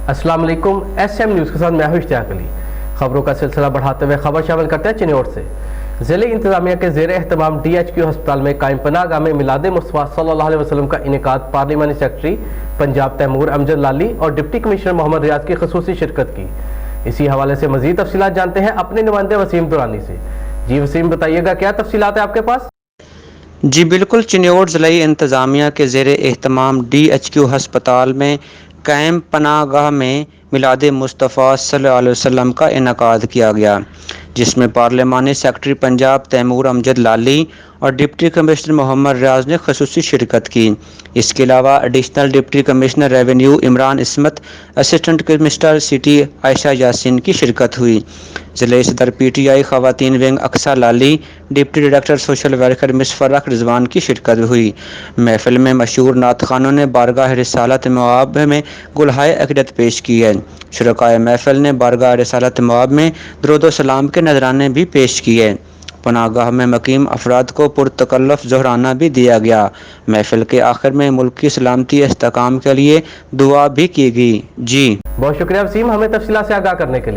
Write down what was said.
अस्सलाम वालेकुम। SM news के साथ मैं हूं इश्तियाक अली। खबरों का सिलसिला बढ़ाते हुए खबर शामिल करते हैं चिन्नौर से। ज़िले इंतजामिया के ज़ेर एहतमाम DHQ अस्पताल में कायम पनाहगाह में मिलाद मुस्तफ़ा सल्लल्लाहु अलैहि वसल्लम का इनेकाद पार्लिमानी सेक्रेटरी पंजाब तैमूर अमजद लाली और डिप्टी कमिश्नर मोहम्मद रियाज की खसूसी शिरकत की। इसी हवाले से मज़ीद तफसीलात जानते हैं अपने नुमाइंदे वसीम दुरानी से। जी वसीम, बताइएगा क्या तफसीलात है आपके पास? जी बिल्कुल, चिन्नौर ज़िले इंतज़ामिया के ज़ेर एहतमाम DHQ हस्पताल में कायम पनाहगाह में मिलाद मुस्तफ़ा सल्लल्लाहु अलैहि वसल्लम का इनेकाद किया गया, जिसमें पार्लिमानी सेक्रेटरी पंजाब तैमूर अमजद लाली और डिप्टी कमिश्नर मोहम्मद रियाज ने खसूसी शिरकत की। इसके अलावा additional deputy commissioner revenue Imran Ismat, assistant commissioner city Ayesha Yasin की शिरकत हुई। ज़िले सदर PTI ख़वातीन wing Aqsa Lali, deputy director social welfare miss Farrukh Rizwan की शिरकत हुई। महफिल में मशहूर नात खानों ने बारगाह रिसालत मवाब में गुलहाए अक़ीदत पेश की है। शुरकाए महफिल ने बारगाह रिसालत मवाब में दुरूद व सलाम के नजराने भी पेश किए। पनाहगाह में मकीम अफराद को पुरतकल्लुफ़ ज़ोहराना भी दिया गया। महफिल के आखिर में मुल्क की सलामती इस्तेहकाम के लिए दुआ भी की गई। जी बहुत शुक्रिया वसीम, हमें तफसीलात से आगाह करने के लिए।